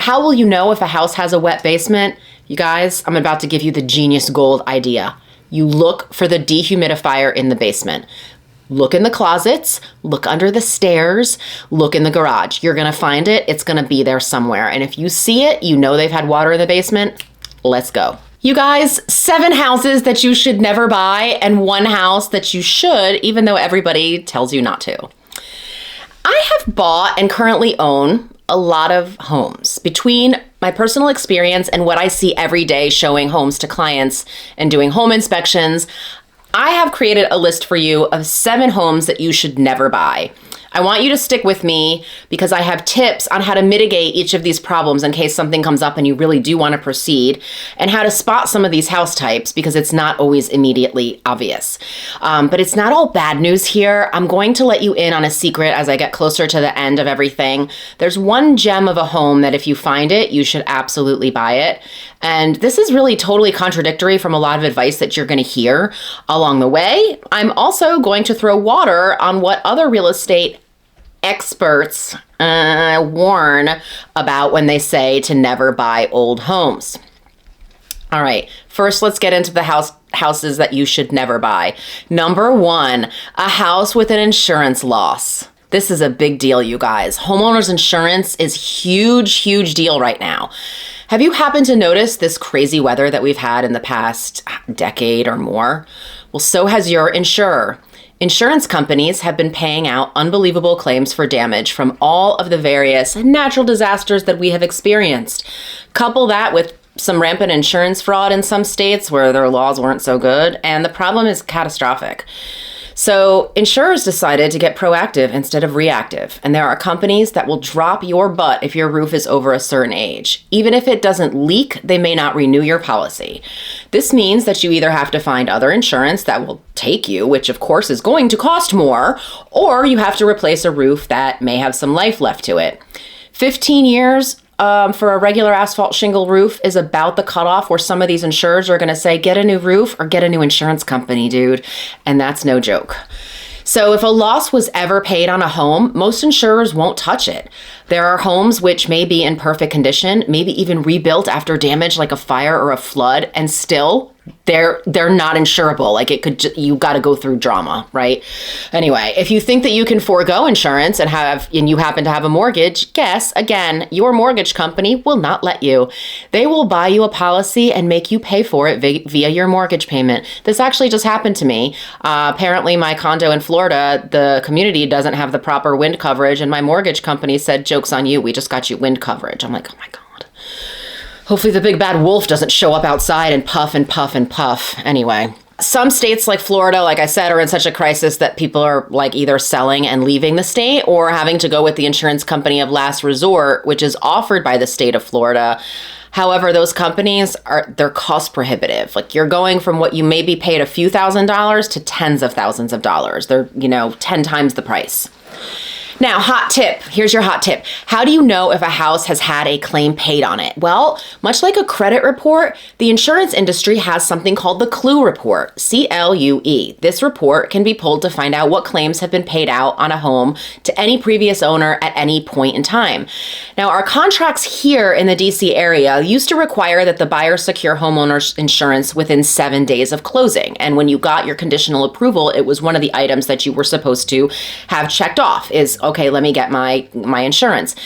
How will you know if a house has a wet basement? You guys, I'm about to give you the genius gold idea. You look for the dehumidifier in the basement. Look in the closets, look under the stairs, look in the garage. You're gonna find it, it's gonna be there somewhere. And if you see it, you know they've had water in the basement, let's go. You guys, 7 houses that you should never buy and 1 house that you should, even though everybody tells you not to. I have bought and currently own a lot of homes. Between my personal experience and what I see every day showing homes to clients and doing home inspections, I have created a list for you of 7 homes that you should never buy. I want you to stick with me because I have tips on how to mitigate each of these problems in case something comes up and you really do want to proceed, and how to spot some of these house types because it's not always immediately obvious. But it's not all bad news here. I'm going to let you in on a secret as I get closer to the end of everything. There's one gem of a home that if you find it, you should absolutely buy it. And this is really totally contradictory from a lot of advice that you're going to hear along the way. I'm also going to throw water on what other real estate experts warn about when they say to never buy old homes. All right, first let's get into the houses that you should never buy. Number 1, a house with an insurance loss. This is a big deal, you guys. Homeowners insurance is huge deal right now. Have you happened to notice this crazy weather that we've had in the past decade or more? Well, so has your insurer. Insurance companies have been paying out unbelievable claims for damage from all of the various natural disasters that we have experienced. Couple that with some rampant insurance fraud in some states where their laws weren't so good, and the problem is catastrophic. So insurers decided to get proactive instead of reactive, and there are companies that will drop your butt if your roof is over a certain age. Even if it doesn't leak, they may not renew your policy. This means that you either have to find other insurance that will take you, which of course is going to cost more, or you have to replace a roof that may have some life left to it. 15 years for a regular asphalt shingle roof is about the cutoff where some of these insurers are going to say, get a new roof or get a new insurance company, dude. And that's no joke. So if a loss was ever paid on a home, most insurers won't touch it. There are homes which may be in perfect condition, maybe even rebuilt after damage like a fire or a flood, and still they're not insurable. Like you got to go through drama, right? Anyway, if you think that you can forego insurance and you happen to have a mortgage, guess again, your mortgage company will not let you. They will buy you a policy and make you pay for it via your mortgage payment. This actually just happened to me. Apparently my condo in Florida, the community doesn't have the proper wind coverage, and my mortgage company said, joke's on you, we just got you wind coverage. I'm like, oh my God. Hopefully the big bad wolf doesn't show up outside and puff and puff and puff. Anyway, some states like Florida, like I said, are in such a crisis that people are like either selling and leaving the state or having to go with the insurance company of last resort, which is offered by the state of Florida. However, those companies they're cost prohibitive. Like you're going from what you maybe paid a few $1,000s to tens of thousands of dollars. They're, 10 times the price. Now, hot tip. Here's your hot tip. How do you know if a house has had a claim paid on it? Well, much like a credit report, the insurance industry has something called the CLUE report, C-L-U-E. This report can be pulled to find out what claims have been paid out on a home to any previous owner at any point in time. Now, our contracts here in the DC area used to require that the buyer secure homeowner's insurance within 7 days of closing. And when you got your conditional approval, it was one of the items that you were supposed to have checked off is, okay, let me get my insurance.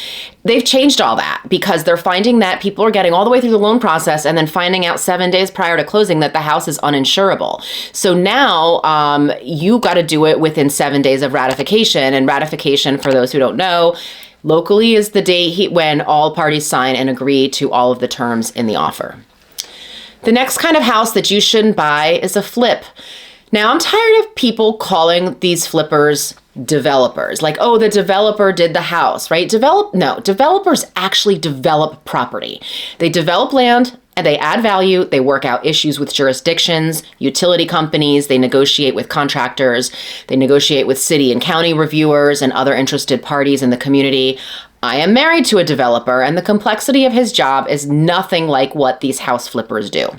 They've changed all that because they're finding that people are getting all the way through the loan process and then finding out 7 days prior to closing that the house is uninsurable. So now you got to do it within 7 days of ratification. And ratification, for those who don't know, locally is the date when all parties sign and agree to all of the terms in the offer. The next kind of house that you shouldn't buy is a flip. Now, I'm tired of people calling these flippers developers. Like, oh, the developer did the house, right? Developers actually develop property. They develop land and they add value. They work out issues with jurisdictions, utility companies. They negotiate with contractors. They negotiate with city and county reviewers and other interested parties in the community. I am married to a developer, and the complexity of his job is nothing like what these house flippers do.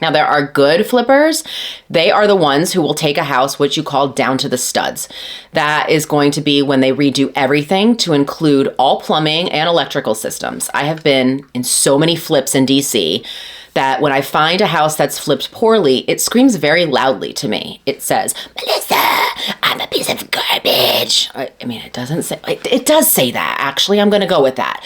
Now, there are good flippers. They are the ones who will take a house, which you call down to the studs. That is going to be when they redo everything to include all plumbing and electrical systems. I have been in so many flips in DC that when I find a house that's flipped poorly, it screams very loudly to me. It says, "Melissa, I'm a piece of garbage." I mean, it doesn't say, it does say that, actually. I'm going to go with that.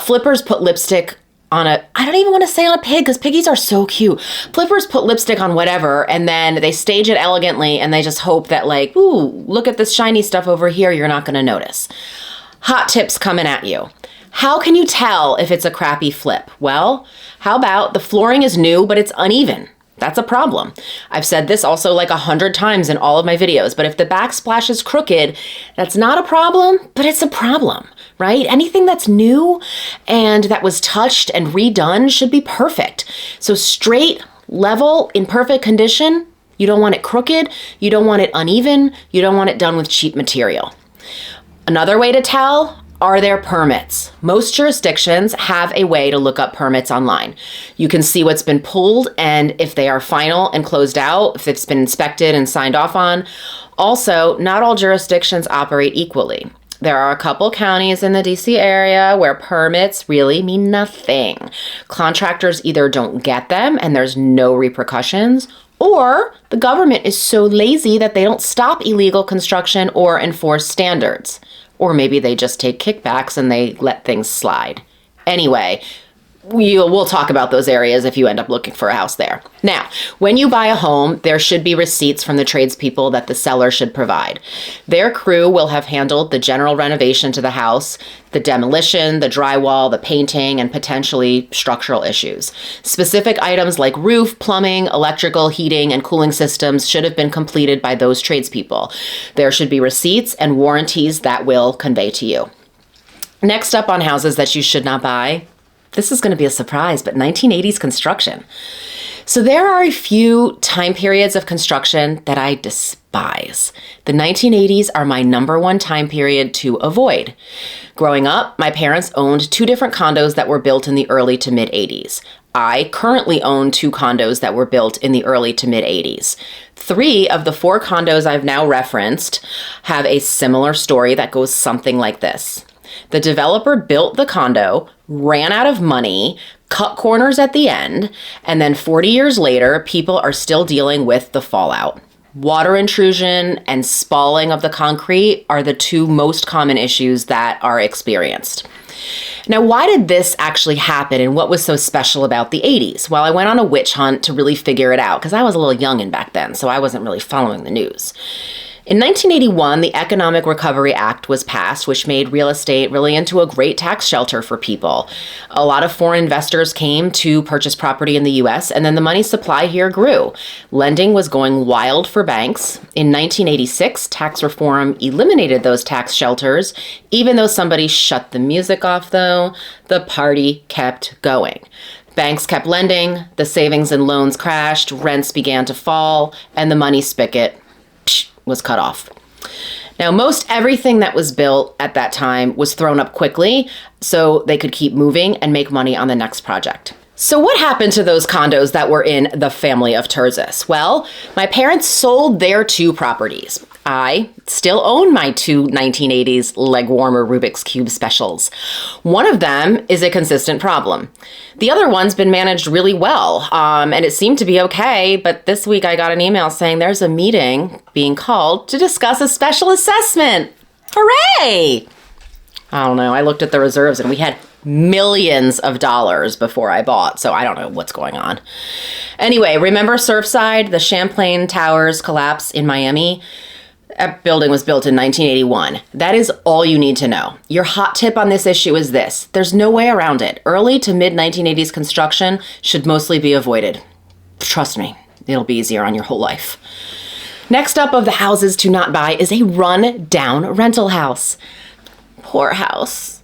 Flippers put lipstick on I don't even want to say on a pig because piggies are so cute. Flippers put lipstick on whatever and then they stage it elegantly and they just hope that like, ooh, look at this shiny stuff over here. You're not going to notice. Hot tips coming at you. How can you tell if it's a crappy flip? Well, how about the flooring is new, but it's uneven? That's a problem. I've said this also like 100 times in all of my videos, but if the backsplash is crooked, that's not a problem, but it's a problem, right? Anything that's new and that was touched and redone should be perfect. So straight, level, in perfect condition. You don't want it crooked. You don't want it uneven. You don't want it done with cheap material. Another way to tell, are there permits? Most jurisdictions have a way to look up permits online. You can see what's been pulled and if they are final and closed out, if it's been inspected and signed off on. Also, not all jurisdictions operate equally. There are a couple counties in the DC area where permits really mean nothing. Contractors either don't get them and there's no repercussions, or the government is so lazy that they don't stop illegal construction or enforce standards. Or maybe they just take kickbacks and they let things slide. Anyway, we'll talk about those areas if you end up looking for a house there. Now, when you buy a home, there should be receipts from the tradespeople that the seller should provide. Their crew will have handled the general renovation to the house, the demolition, the drywall, the painting, and potentially structural issues. Specific items like roof, plumbing, electrical, heating, and cooling systems should have been completed by those tradespeople. There should be receipts and warranties that will convey to you. Next up on houses that you should not buy, this is going to be a surprise, but 1980s construction. So there are a few time periods of construction that I despise. The 1980s are my number one time period to avoid. Growing up, my parents owned 2 different condos that were built in the early to mid 80s. I currently own 2 condos that were built in the early to mid 80s. 3 of the 4 condos I've now referenced have a similar story that goes something like this. The developer built the condo, ran out of money, cut corners at the end, and then 40 years later, people are still dealing with the fallout. Water intrusion and spalling of the concrete are the 2 most common issues that are experienced. Now, why did this actually happen and what was so special about the 80s? Well, I went on a witch hunt to really figure it out because I was a little youngin' back then, so I wasn't really following the news. In 1981, the Economic Recovery Act was passed, which made real estate really into a great tax shelter for people. A lot of foreign investors came to purchase property in the U.S., and then the money supply here grew. Lending was going wild for banks. In 1986, tax reform eliminated those tax shelters. Even though somebody shut the music off, though, the party kept going. Banks kept lending, the savings and loans crashed, rents began to fall, and the money spigot was cut off. Now, most everything that was built at that time was thrown up quickly so they could keep moving and make money on the next project. So what happened to those condos that were in the family of Terzis? Well, my parents sold their 2 properties. I still own my 2 1980s leg warmer Rubik's Cube specials. One of them is a consistent problem. The other one's been managed really well, and it seemed to be okay, but this week I got an email saying there's a meeting being called to discuss a special assessment. Hooray! I don't know. I looked at the reserves and we had millions of dollars before I bought, so I don't know what's going on. Anyway, remember Surfside, the Champlain Towers collapse in Miami? That building was built in 1981. That is all you need to know. Your hot tip on this issue is this. There's no way around it. Early to mid 1980s construction should mostly be avoided. Trust me, it'll be easier on your whole life. Next up of the houses to not buy is a run-down rental house. Poor house.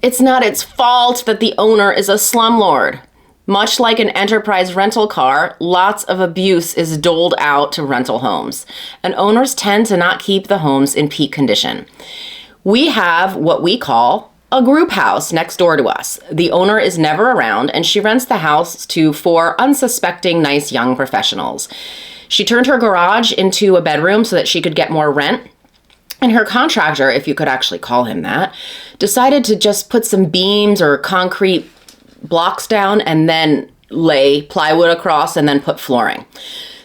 It's not its fault that the owner is a slumlord. Much like an enterprise rental car, lots of abuse is doled out to rental homes, and owners tend to not keep the homes in peak condition. We have what we call a group house next door to us. The owner is never around, and she rents the house to 4 unsuspecting, nice young professionals. She turned her garage into a bedroom so that she could get more rent. And her contractor, if you could actually call him that, decided to just put some beams or concrete blocks down and then lay plywood across and then put flooring.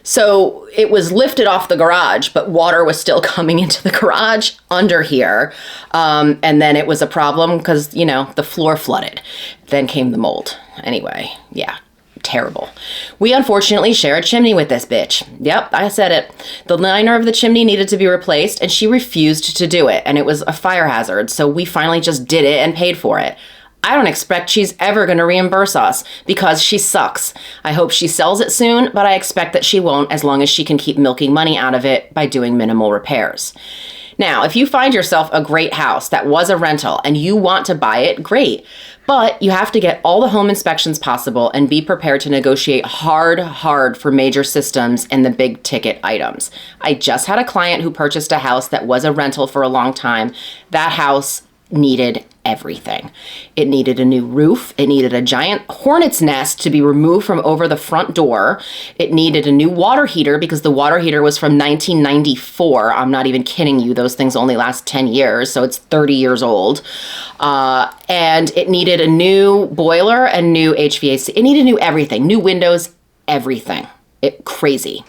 So it was lifted off the garage, but water was still coming into the garage under here. And then it was a problem because, the floor flooded. Then came the mold. Anyway, yeah. Terrible. We unfortunately share a chimney with this bitch. Yep, I said it. The liner of the chimney needed to be replaced and she refused to do it. And it was a fire hazard. So we finally just did it and paid for it. I don't expect she's ever going to reimburse us because she sucks. I hope she sells it soon, but I expect that she won't as long as she can keep milking money out of it by doing minimal repairs. Now, if you find yourself a great house that was a rental and you want to buy it, great. But you have to get all the home inspections possible and be prepared to negotiate hard for major systems and the big ticket items. I just had a client who purchased a house that was a rental for a long time. That house needed everything. It needed a new roof. It needed a giant hornet's nest to be removed from over the front door. It needed a new water heater because the water heater was from 1994. I'm not even kidding you. Those things only last 10 years, so it's 30 years old. And it needed a new boiler and new HVAC. It needed new everything, new windows, everything. Crazy.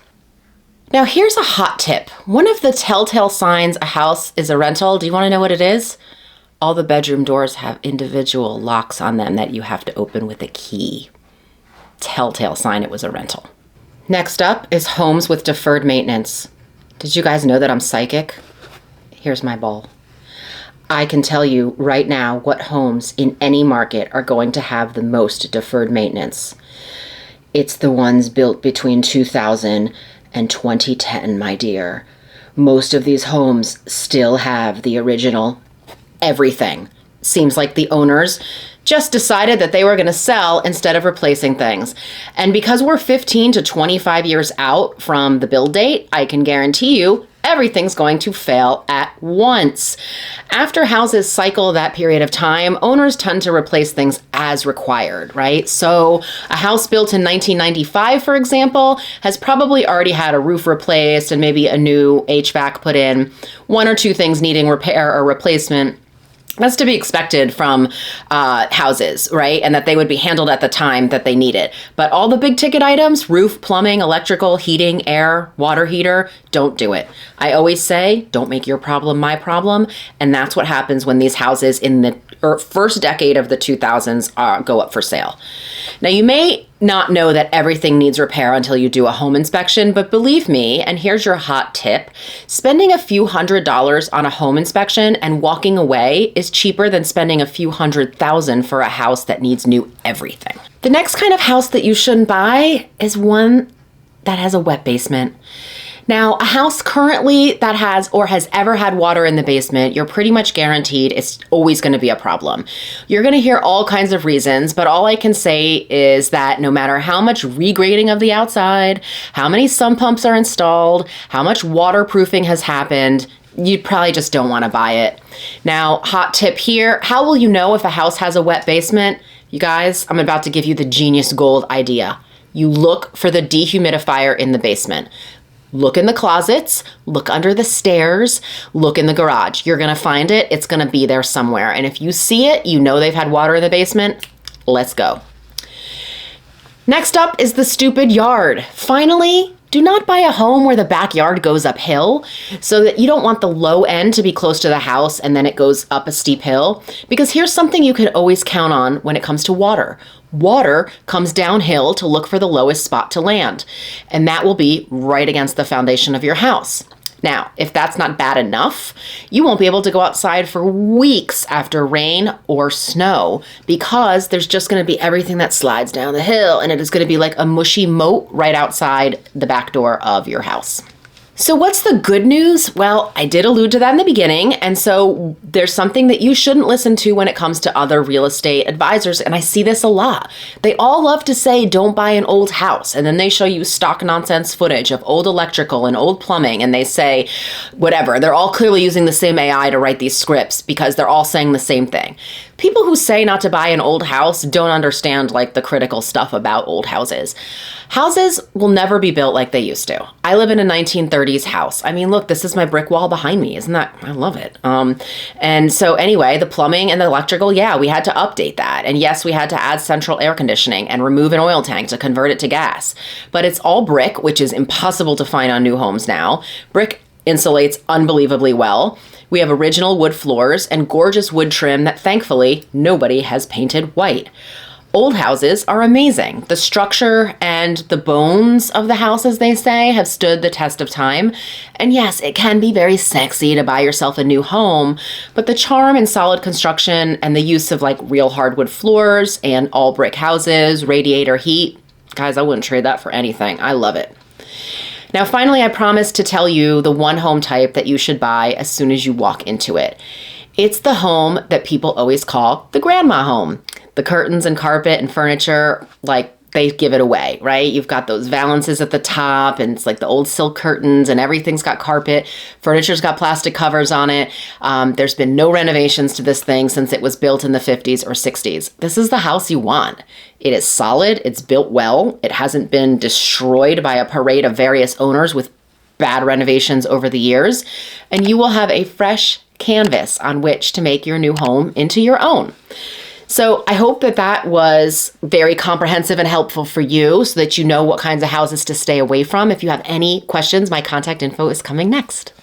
Now here's a hot tip. One of the telltale signs a house is a rental, do you want to know what it is? All the bedroom doors have individual locks on them that you have to open with a key. Telltale sign it was a rental. Next up is homes with deferred maintenance. Did you guys know that I'm psychic? Here's my ball. I can tell you right now what homes in any market are going to have the most deferred maintenance. It's the ones built between 2000 and 2010, my dear. Most of these homes still have the original everything. Seems like the owners just decided that they were going to sell instead of replacing things. And because we're 15 to 25 years out from the build date, I can guarantee you everything's going to fail at once. After houses cycle that period of time, owners tend to replace things as required, right? So a house built in 1995, for example, has probably already had a roof replaced and maybe a new HVAC put in, 1 or 2 things needing repair or replacement. That's to be expected from houses, right? And that they would be handled at the time that they need it. But all the big ticket items, roof, plumbing, electrical, heating, air, water heater, don't do it. I always say, don't make your problem my problem. And that's what happens when these houses in the first decade of the 2000s go up for sale. Now, you may not know that everything needs repair until you do a home inspection, but believe me, and here's your hot tip, spending a few $100s on a home inspection and walking away is cheaper than spending a few $100,000 for a house that needs new everything. The next kind of house that you shouldn't buy is one that has a wet basement. Now, a house currently that has or has ever had water in the basement, you're pretty much guaranteed it's always going to be a problem. You're going to hear all kinds of reasons, but all I can say is that no matter how much regrading of the outside, how many sump pumps are installed, how much waterproofing has happened, you probably just don't want to buy it. Now, hot tip here, how will you know if a house has a wet basement? You guys, I'm about to give you the genius gold idea. You look for the dehumidifier in the basement. Look in the closets, look under the stairs, look in the garage. You're gonna find it, it's gonna be there somewhere. And if you see it, you know they've had water in the basement, let's go. Next up is the stupid yard. Finally, do not buy a home where the backyard goes uphill, so that you don't want the low end to be close to the house and then it goes up a steep hill. Because here's something you can always count on when it comes to water. Water comes downhill to look for the lowest spot to land, and that will be right against the foundation of your house. Now, if that's not bad enough, you won't be able to go outside for weeks after rain or snow because there's just going to be everything that slides down the hill, and it is going to be like a mushy moat right outside the back door of your house. So what's the good news? Well, I did allude to that in the beginning, and so there's something that you shouldn't listen to when it comes to other real estate advisors, and I see this a lot. They all love to say, don't buy an old house, and then they show you stock nonsense footage of old electrical and old plumbing, and they say whatever. They're all clearly using the same AI to write these scripts because they're all saying the same thing. People who say not to buy an old house don't understand like the critical stuff about old houses. Houses will never be built like they used to. I live in a 1930s house. I mean, look, this is my brick wall behind me. Isn't that, I love it. And so anyway, the plumbing and the electrical, yeah, we had to update that. And yes, we had to add central air conditioning and remove an oil tank to convert it to gas. But it's all brick, which is impossible to find on new homes now. Brick insulates unbelievably well. We have original wood floors and gorgeous wood trim that thankfully nobody has painted white. Old houses are amazing. The structure and the bones of the house, as they say, have stood the test of time. And yes, it can be very sexy to buy yourself a new home, but the charm in solid construction and the use of like real hardwood floors and all brick houses, radiator heat, guys, I wouldn't trade that for anything. I love it. Now, finally, I promised to tell you the one home type that you should buy as soon as you walk into it. It's the home that people always call the grandma home. The curtains and carpet and furniture, like, they give it away, right? You've got those valances at the top, and it's like the old silk curtains, and everything's got carpet. Furniture's got plastic covers on it. There's been no renovations to this thing since it was built in the 50s or 60s. This is the house you want. It is solid. It's built well. It hasn't been destroyed by a parade of various owners with bad renovations over the years. And you will have a fresh canvas on which to make your new home into your own. So I hope that that was very comprehensive and helpful for you so that you know what kinds of houses to stay away from. If you have any questions, my contact info is coming next.